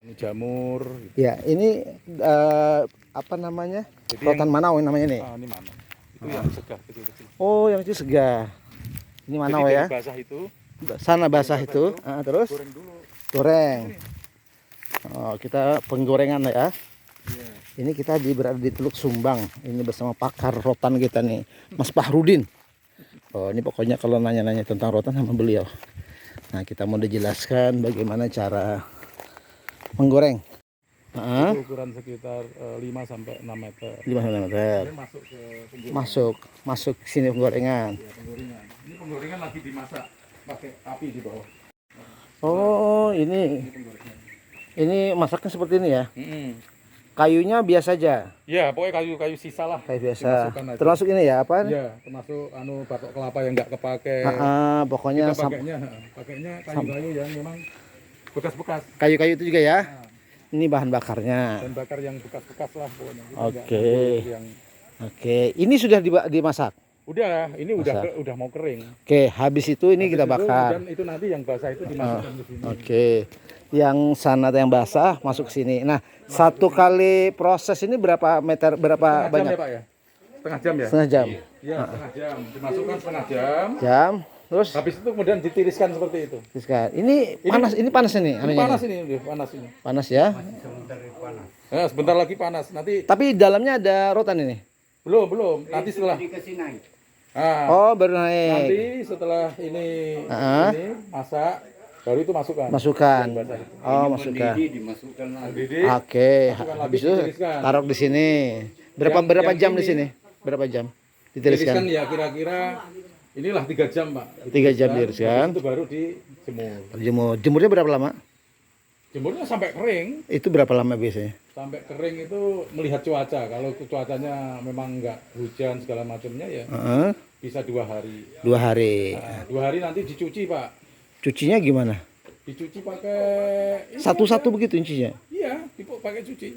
Ini jamur. Ya, ini apa namanya? Jadi Rotan Manau namanya nih. Ini mana? Itu yang segar kecil-kecil. Oh, yang itu segar. Ini Manau ya. Basah itu. Sana basah itu. Terus Goreng dulu. goreng. Oh, kita penggorengan ya. Iya. Ini kita berada di Teluk Sumbang. Ini bersama pakar rotan kita nih, Mas Fahrudin. Oh, ini pokoknya kalau nanya-nanya tentang rotan sama beliau. Nah, kita mau dijelaskan bagaimana cara menggoreng. Itu ukuran sekitar 5 sampai 6 meter. 5 sampai 6 meter. Ini masuk ke penggorengan. Masuk sini penggorengan. Ya, penggorengan. Ini penggorengan lagi dimasak pakai api di bawah. Oh, Ini penggorengan. ini masaknya seperti ini ya. Kayunya biasa aja. Ya, pokoknya kayu-kayu sisa lah. Kayu biasa. Dimasukkan aja. Termasuk ini ya apa? Iya, termasuk batok kelapa yang nggak kepake. Pokoknya Kita pakainya kayu-kayu yang memang bekas-bekas. kayu-kayu itu juga ya. Nah, Ini bahan bakarnya. dan bakar yang bekas-bekas lah pokoknya. Kita Oke. nggak ngambil yang... Oke, ini sudah dimasak. Udah, ini Masak. udah mau kering. Oke, habis itu ini kita bakar. Dan itu nanti yang basah itu dimasukkan ke sini. Oke. Yang sana yang basah masuk sini. Nah, satu kali proses ini berapa meter, berapa Setengah jam banyak? ya, Pak ya? Setengah jam ya? Setengah jam. Iya, setengah jam. Dimasukkan setengah jam. Terus Habis itu kemudian ditiriskan seperti itu. ini panas, ini panas ini. Ini panas ini, panas ini. Panas ya. Nah, sebentar lagi panas. Nanti Tapi dalamnya ada rotan ini. belum. Nanti setelah Nah, Oh, baru nanti naik. setelah ini masak, baru itu masukkan. Masukkan. Basah itu. Oh, masukkan. Dimasukkan lagi. Mendidih, Oke, masukkan habis lagi, itu ditiriskan. taruh di sini. Berapa Yang jam di ini- sini? Berapa jam? Tiriskan Ditiriskan. ya kira-kira inilah 3 jam, Pak. 3 jam ditiriskan. Habis itu baru dijemur. Jemurnya berapa lama? Jemurnya sampai kering. Itu berapa lama biasanya? Sampai kering itu melihat cuaca. Kalau cuacanya memang nggak hujan segala macamnya ya bisa 2 hari. 2 hari. Nah, 2 hari nanti dicuci, Pak. Cucinya gimana? Dicuci pakai ini Satu-satu aja. begitu cucinya? Iya, pakai cuci.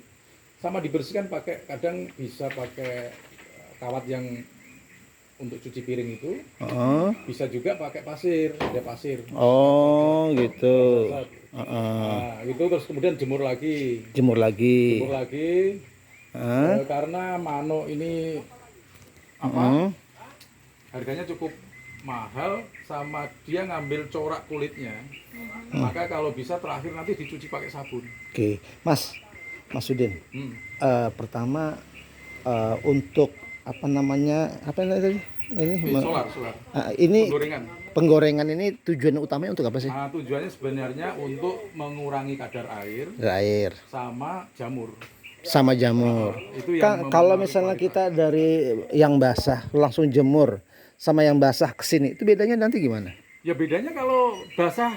Sama dibersihkan pakai, kadang bisa pakai kawat yang untuk cuci piring itu. Bisa juga pakai pasir, ada pasir. Oh, gitu. Nah, itu terus kemudian jemur lagi. Jemur lagi. Karena mano ini harganya cukup mahal, sama dia ngambil corak kulitnya. Maka kalau bisa terakhir nanti dicuci pakai sabun. Oke, Mas Udin. Pertama untuk apa namanya? Apa tadi? Solar. Ini Penggorengan. penggorengan ini tujuan utamanya untuk apa sih? Nah, tujuannya sebenarnya untuk mengurangi kadar air Air sama jamur. sama jamur. Itu yang Kalau mempengaruhi misalnya kualitas. kita dari yang basah langsung jemur sama yang basah ke sini, itu bedanya nanti gimana? Ya bedanya kalau basah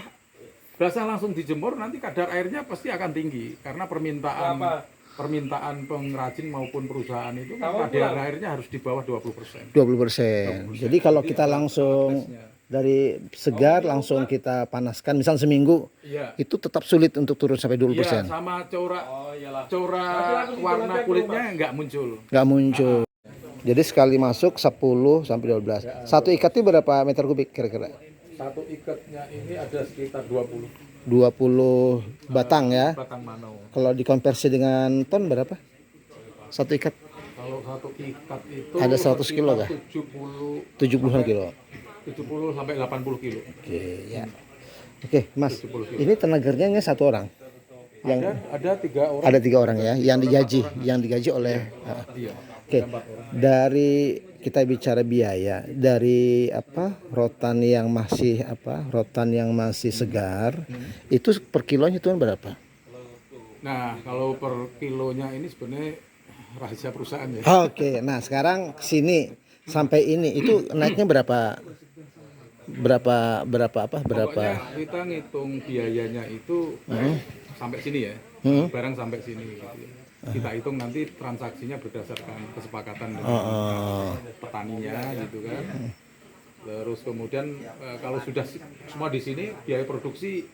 langsung dijemur nanti kadar airnya pasti akan tinggi karena permintaan pengrajin maupun perusahaan itu kadar airnya harus di bawah 20%. 20%. Jadi kalau kita langsung dari segar langsung kita panaskan misal seminggu, Iya. itu tetap sulit untuk turun sampai 20%. Iya, sama corak warna kulitnya nggak muncul. Nggak muncul. Jadi sekali masuk 10 sampai 12. Satu ikatnya berapa meter kubik kira-kira? Satu ikatnya ini ada sekitar 20 20 batang ya. batang mano. Kalau dikonversi dengan ton berapa? Satu ikat Kalau satu ikat itu ada 100 kilo kah? 70-an kilo. 70 sampai 80 kilo. Oke, ya. Oke, Mas. 70 kilo. Ini tenaga kerjanya satu orang. Ada 3 orang. Ada 3 orang ya, yang digaji oleh. Iya. Oke, dari kita bicara biaya, dari rotan yang masih segar, itu per kilonya itu berapa? Nah, kalau per kilonya ini sebenarnya rahasia perusahaan ya. Oke, nah sekarang sini sampai ini itu naiknya berapa? Pokoknya kita ngitung biayanya itu sampai sini ya, barang sampai sini. Gitu ya. Kita hitung nanti transaksinya berdasarkan kesepakatan dengan petaninya, gitu kan. Terus kemudian kalau sudah semua di sini biaya produksi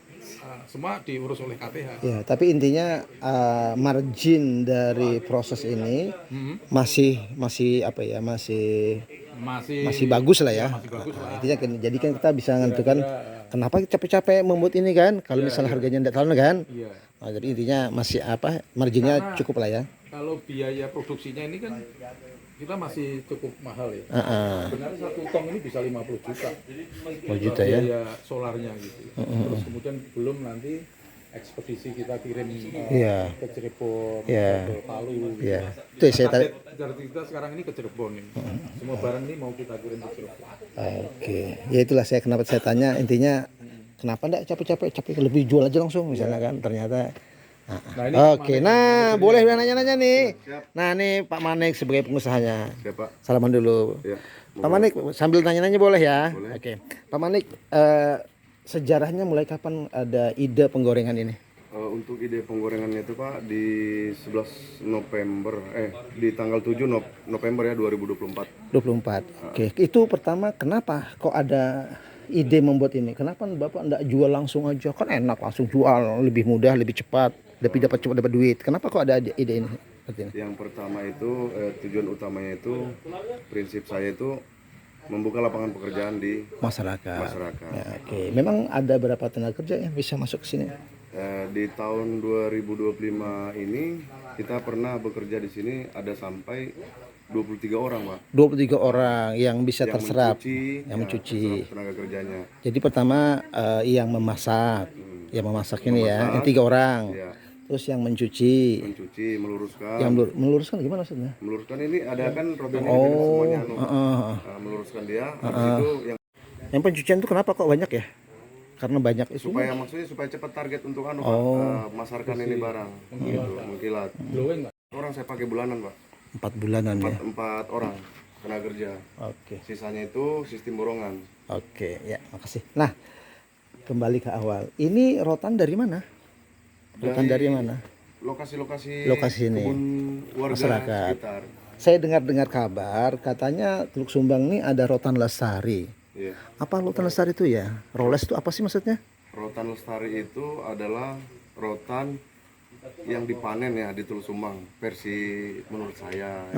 semua diurus oleh KTH. Ya, tapi intinya margin dari proses ini masih masih bagus lah ya. masih bagus lah. Intinya jadi kan kita bisa menentukan kenapa capek-capek membuat ini kan kalau misalnya harganya tidak terlalu kan. Iya. Nah, jadi intinya masih apa marginnya cukup lah ya. Kalau biaya produksinya ini kan kita masih cukup mahal ya. Heeh. Sebenarnya 1 ton ini bisa 50 juta. 50 juta ya. Biaya solarnya gitu. Terus kemudian belum nanti ekspedisi kita kirim Iya. ke Cirebon, Iya. ke Palu. Iya. Itu saya tadi. Target kita sekarang ini ke Cirebon ini. Semua barang ini mau kita kirim ke Cirebon. Oke. Ya itulah kenapa saya tanya intinya kenapa enggak capek-capek lebih jual aja langsung misalnya kan ternyata. Nah, ini Oke, nah boleh nanya-nanya nih. Nah nih Pak Manik sebagai pengusahanya. Siapa? Salaman dulu. Ya. Pak Manik sambil nanya-nanya boleh ya? Boleh. Oke. Pak Manik sejarahnya mulai kapan ada ide penggorengan ini? Untuk ide penggorengannya itu Pak di 11 November di tanggal 7 November ya 2024. 24. Oke, itu pertama kenapa kok ada ide membuat ini? Kenapa Bapak enggak jual langsung aja? Kan enak langsung jual, lebih mudah, lebih cepat, lebih dapat cepat dapat duit. Kenapa kok ada ide ini? Seperti ini? Yang pertama itu tujuan utamanya itu prinsip saya itu membuka lapangan pekerjaan di Masyarakat. masyarakat. Ya, oke. Memang ada berapa tenaga kerja yang bisa masuk ke sini? Di tahun 2025 ini kita pernah bekerja di sini ada sampai 23 orang Pak 23 orang yang bisa yang terserap. mencuci, yang mencuci. terserap tenaga kerjanya. Jadi pertama yang memasak, yang memasak ini ya, yang 3 orang. Ya, Terus yang mencuci, mencuci, meluruskan. yang meluruskan gimana maksudnya? Meluruskan ini ada kan rodanya ini semuanya meluruskan dia. Habis itu Yang pencucian itu kenapa kok banyak ya? Karena banyak itu. maksudnya supaya cepat target untuk Pak, masarkan ini barang gitu, mengkilat. Glowing nggak? Orang saya pakai bulanan Pak, 4 bulanan ya. 4 orang tenaga kerja. Oke. Sisanya itu sistem borongan. Oke, ya, makasih. Nah, kembali ke awal. Ini rotan dari mana? Rotan dari mana? Lokasi-lokasi Lokasi ini. kebun warga Masyarakat. sekitar. Saya dengar kabar katanya Teluk Sumbang ini ada rotan lestari. Iya. Apa rotan lestari itu ya? Roles itu apa sih maksudnya? Rotan lestari itu adalah rotan yang dipanen ya di Teluk Sumbang versi menurut saya.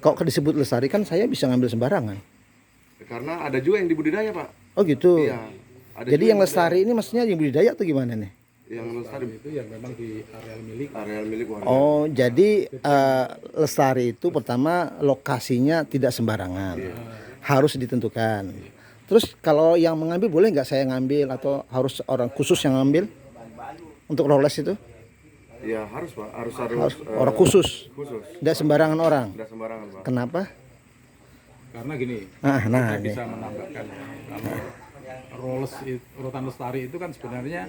Kok disebut lestari kan saya bisa ngambil sembarangan. Karena ada juga yang dibudidaya Pak. Oh gitu. Iya. Ada Jadi juga yang lestari ini maksudnya yang budidaya atau gimana nih? yang lestari Itu yang memang di area milik warga. Oh, jadi lestari itu pertama lokasinya tidak sembarangan, harus ditentukan. Terus kalau yang mengambil boleh nggak saya ngambil atau harus orang khusus yang ngambil untuk roles itu? Ya harus Pak, harus Orang khusus, khusus. tidak sembarangan orang. Tidak sembarangan Pak. Kenapa? karena gini, Nah, saya ini. bisa menambahkan kalau rotan lestari itu kan sebenarnya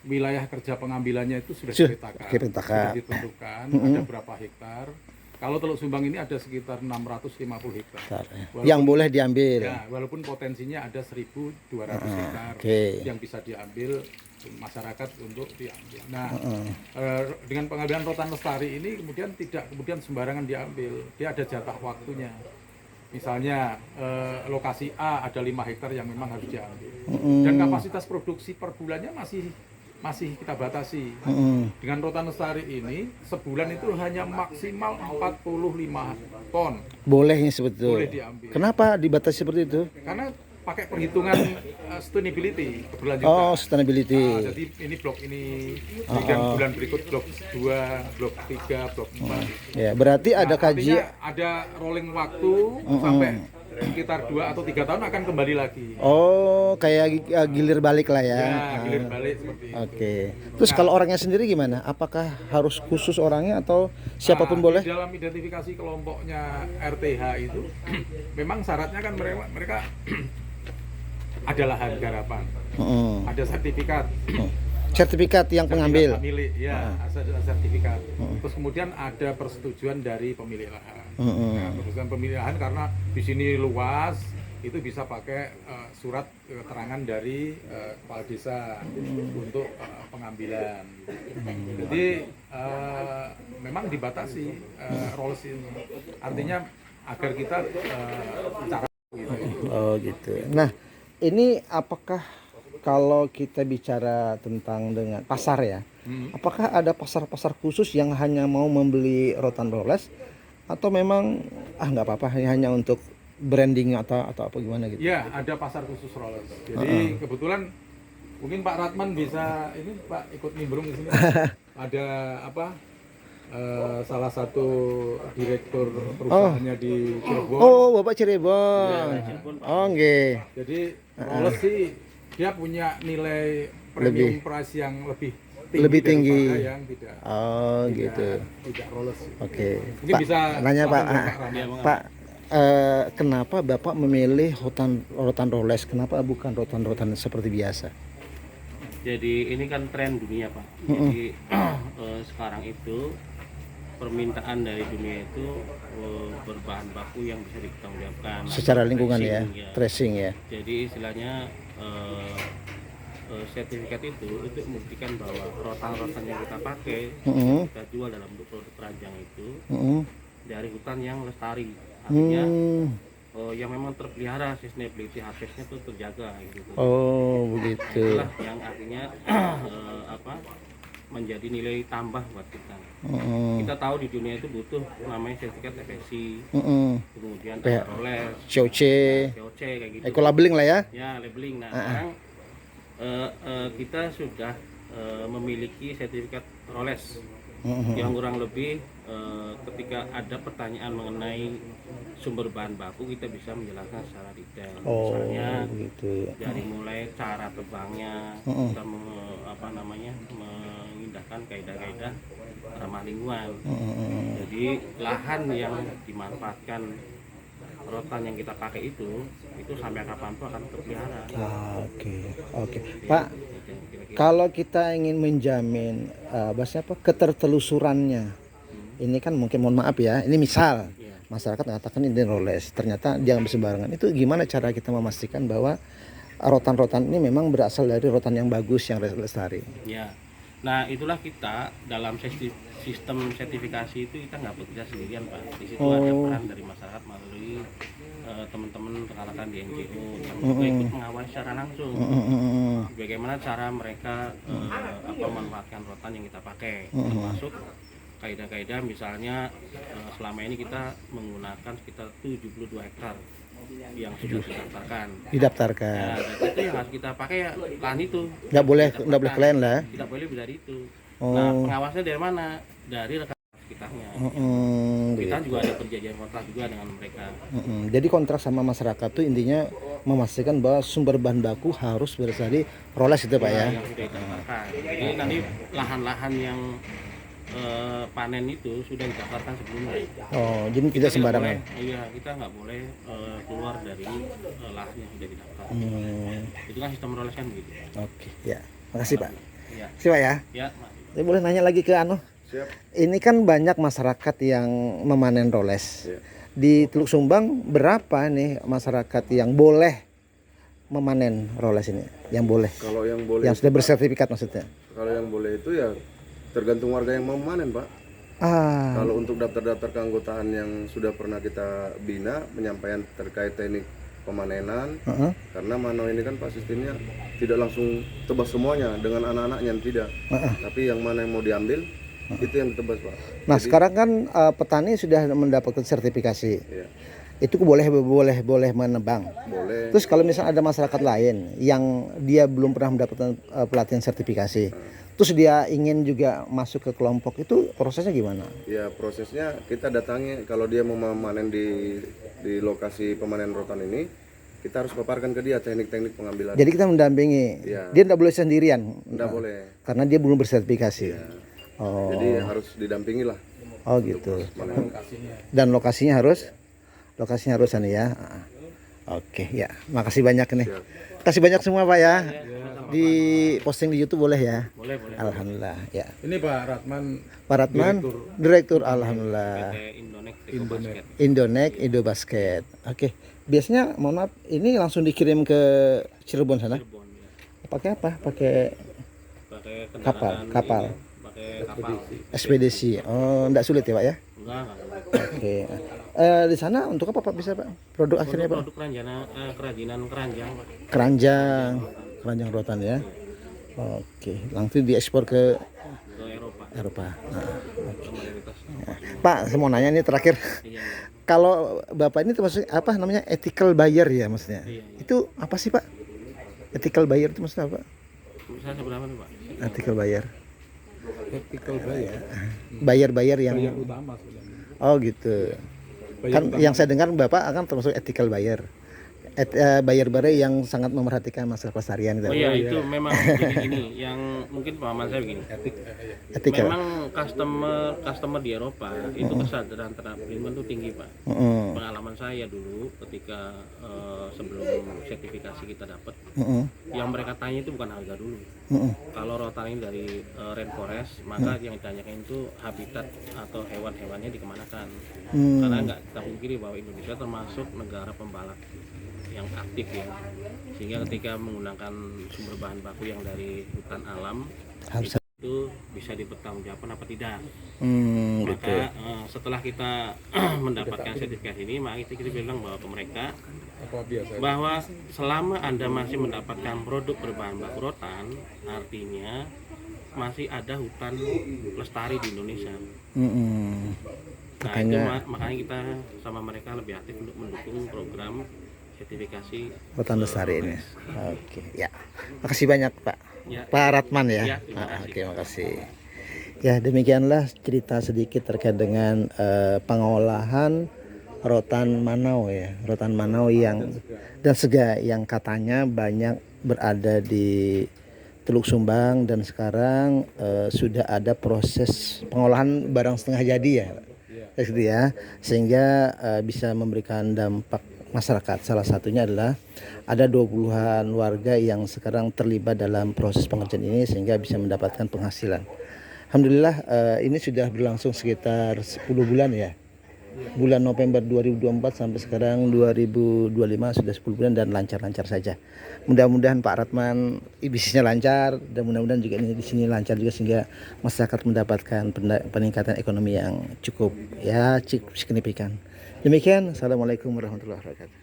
wilayah kerja pengambilannya itu sudah dipetakan, sudah ditentukan ada berapa hektar. Kalau Teluk Sumbang ini ada sekitar 650 hektar. Yang boleh diambil. Ya, walaupun potensinya ada 1.200 hektar yang bisa diambil masyarakat untuk diambil. Nah, dengan pengambilan rotan lestari ini tidak kemudian sembarangan diambil. Dia ada jatah waktunya. Misalnya lokasi A ada 5 hektar yang memang harus diambil. Dan kapasitas produksi per bulannya masih kita batasi. Dengan rotan lestari ini sebulan itu hanya maksimal 45 ton. Bolehnya sebetulnya. Boleh diambil. Kenapa dibatasi seperti itu? Karena pakai perhitungan sustainability, keberlanjutan. Oh, sustainability. Jadi ini blok ini, kemudian bulan berikut blok 2, blok 3, blok 4. Ya, berarti ada kajian. Ada rolling waktu sampai sekitar 2 atau 3 tahun akan kembali lagi. Oh, kayak gilir balik lah ya. Ya, gilir balik seperti itu. Oke. Terus kalau orangnya sendiri gimana? Apakah harus khusus orangnya atau siapapun boleh? Di dalam identifikasi kelompoknya RTH itu memang syaratnya kan mereka ada lahan garapan, ada sertifikat. Sertifikat yang pengambil. Milik, ya, ada sertifikat. Terus kemudian ada persetujuan dari pemilik lahan. Nah, persetujuan pemilik lahan karena di sini luas, itu bisa pakai surat keterangan dari kepala desa untuk pengambilan. Jadi memang dibatasi roles ini. Artinya agar kita cara gitu. Oh gitu. Nah, ini apakah kalau kita bicara tentang dengan pasar ya, apakah ada pasar-pasar khusus yang hanya mau membeli rotan roles atau memang nggak apa-apa hanya untuk branding atau apa gimana gitu? Ya, ada pasar khusus rollers. Jadi kebetulan mungkin Pak Ratman bisa ini Pak ikut nimbrung di sini. Ada apa? Salah satu direktur perusahaannya di Cirebon. Oh, Bapak Cirebon. Oh, nggih. Jadi rollers sih dia punya nilai premium price yang lebih tinggi. daripada yang tidak. Oh, gitu. Tidak rollers. Oke. Mungkin Pak, bisa nanya Pak. langsung ke Pak Rahman. Pak, kenapa Bapak memilih rotan Rolex? Kenapa bukan rotan-rotan seperti biasa? Jadi ini kan tren dunia Pak. Jadi sekarang itu permintaan dari dunia itu berbahan baku yang bisa dipertanggungjawabkan. Secara lingkungan Tracing, ya, tracing ya. Jadi istilahnya sertifikat itu untuk membuktikan bahwa rotan-rotan yang kita pakai kita jual dalam bentuk produk keranjang itu dari hutan yang lestari. Artinya yang memang terpelihara, sustainability harvestnya itu terjaga gitu. Oh, begitu. Itulah yang artinya menjadi nilai tambah buat kita. Kita tahu di dunia itu butuh namanya sertifikat FSC, kemudian ada Rolex, COC, COC kayak gitu. eco labeling lah ya. Ya, labeling. Nah, sekarang kita sudah memiliki sertifikat Rolex yang kurang lebih ketika ada pertanyaan mengenai sumber bahan baku kita bisa menjelaskan secara detail. Misalnya begitu. dari mulai cara tebangnya, kita mengindahkan kaidah-kaidah ramah lingkungan. Jadi lahan yang dimanfaatkan rotan yang kita pakai itu sampai kapanpun akan terpelihara. Oke. Pak, kalau kita ingin menjamin ketertelusurannya, ini kan mungkin mohon maaf ya, ini misal masyarakat mengatakan ini Rolex, ternyata dia ngambil sembarangan. Itu gimana cara kita memastikan bahwa rotan-rotan ini memang berasal dari rotan yang bagus, yang lestari? Ya, nah itulah kita dalam sistem sertifikasi itu kita nggak bekerja sendirian Pak. Di situ ada peran dari masyarakat melalui teman-teman rekan-rekan di NGO yang juga ikut mengawasi secara langsung bagaimana cara mereka memanfaatkan rotan yang kita pakai, termasuk kaidah-kaidah misalnya selama ini kita menggunakan sekitar 72 hektar yang sudah didaftarkan. Ya, dan itu yang harus kita pakai ya lahan itu. Nggak boleh kalian lah. Tidak boleh lebih dari itu. Nah, pengawasnya dari mana? Dari rekan sekitarnya. Kita juga ada perjanjian kontrak juga dengan mereka. Jadi kontrak sama masyarakat tuh intinya memastikan bahwa sumber bahan baku harus berasal dari Rolex itu Pak ya. Yang sudah didaftarkan. Jadi nanti lahan-lahan yang panen itu sudah didaftarkan sebelumnya. Oh, jadi tidak sembarangan. Iya, kita nggak boleh keluar dari lahan yang sudah didaftar. Itu kan sistem Rolex kan begitu. Oke, ya. Makasih Pak. Ya. Makasih Pak ya. Ya. Saya boleh nanya lagi ke Siap. Ini kan banyak masyarakat yang memanen Rolex. Ya. Di Teluk Sumbang berapa nih masyarakat yang boleh memanen Rolex ini? Yang boleh. Kalau yang boleh, Yang sudah bersertifikat maksudnya. kalau yang boleh itu ya tergantung warga yang mau memanen, Pak. Kalau untuk daftar-daftar keanggotaan yang sudah pernah kita bina, penyampaian terkait teknik pemanenan, karena Manau ini kan Pak sistemnya tidak langsung tebas semuanya dengan anak-anaknya, tidak. Tapi yang mana yang mau diambil itu yang ditebas, Pak. Nah, sekarang kan petani sudah mendapatkan sertifikasi. Iya. Itu boleh menebang. Boleh. Terus kalau misalnya ada masyarakat lain yang dia belum pernah mendapatkan pelatihan sertifikasi, terus dia ingin juga masuk ke kelompok, itu prosesnya gimana? Ya, prosesnya kita datangi, kalau dia mau memanen di lokasi pemanen rotan ini, kita harus paparkan ke dia teknik-teknik pengambilan. Jadi kita mendampingi. Iya. Dia tidak boleh sendirian. Tidak boleh. Karena dia belum bersertifikasi. Ya. Oh. Jadi harus didampingi lah. Oh gitu. Lokasinya. Dan lokasinya harus sana ya. Oke, ya. Makasih banyak nih. Kasih banyak semua Pak ya. Di posting di YouTube boleh ya? Boleh, boleh. Alhamdulillah ya. Ini Pak Ratman, Pak Ratman, Direktur alhamdulillah. Indonex Indo Basket. Oke. Biasanya mohon maaf, ini langsung dikirim ke Cirebon sana. Cirebon, ya. Pakai apa? Pakai Pakai kapal. Pakai kapal. Ekspedisi. Oh, enggak sulit ya, Pak ya? Enggak. Oke. Di sana untuk apa Pak bisa Pak? Produk akhirnya Pak? Produk kerajinan keranjang, Pak. Keranjang rotan ya. Oke, langsung diekspor ke Ke Eropa. Eropa. mayoritas. Pak, saya mau nanya nih terakhir. Iya, iya. Kalau Bapak ini termasuk apa namanya ethical buyer ya maksudnya? Iya, iya. Itu apa sih Pak? Ethical buyer itu maksudnya apa? Saya seberapa nih Pak? Ethical buyer. Ethical buyer, Buyer-buyer yang buyer utama sebenarnya. oh gitu. Buyer Kan utama. yang saya dengar Bapak akan termasuk ethical buyer. Buyer-buyer yang sangat memperhatikan masalah pelestarian gitu. Oh iya, itu memang jadi gini, yang mungkin pemahaman saya begini. Ethical. Memang customer di Eropa itu kesadaran terhadap lingkungan itu tinggi Pak. Heeh. Pengalaman saya dulu ketika sebelum sertifikasi kita dapat, Heeh. yang mereka tanya itu bukan harga dulu. Heeh. Kalau rotan ini dari rainforest, maka yang ditanyakan itu habitat atau hewan-hewannya dikemanakan. Karena nggak kita pungkiri bahwa Indonesia termasuk negara pembalap yang aktif ya, sehingga ketika menggunakan sumber bahan baku yang dari hutan alam Harus. itu bisa dipertanggungjawabkan apa tidak. Gitu. Maka setelah kita mendapatkan sertifikasi ini, maka kita bilang bahwa ke mereka Apa biasa? bahwa selama Anda masih mendapatkan produk berbahan baku rotan, artinya masih ada hutan lestari di Indonesia. Nah, itu makanya kita sama mereka lebih aktif untuk mendukung program sertifikasi Rotan lestari ini. Oke, ya. Makasih banyak Pak. Ya. Pak Ratman ya. Ya, terima kasih. Oke, makasih. Ya, demikianlah cerita sedikit terkait dengan pengolahan rotan Manau ya. Rotan Manau yang dan sega yang katanya banyak berada di Teluk Sumbang dan sekarang sudah ada proses pengolahan barang setengah jadi ya. Gitu ya. Sehingga bisa memberikan dampak masyarakat. Salah satunya adalah ada 20-an warga yang sekarang terlibat dalam proses pengerjaan ini sehingga bisa mendapatkan penghasilan. Alhamdulillah ini sudah berlangsung sekitar 10 bulan ya. Bulan November 2024 sampai sekarang 2025 sudah 10 bulan dan lancar-lancar saja. Mudah-mudahan Pak Ratman bisnisnya lancar dan mudah-mudahan juga ini di sini lancar juga sehingga masyarakat mendapatkan peningkatan ekonomi yang cukup ya signifikan. Demikian, assalamualaikum warahmatullahi wabarakatuh.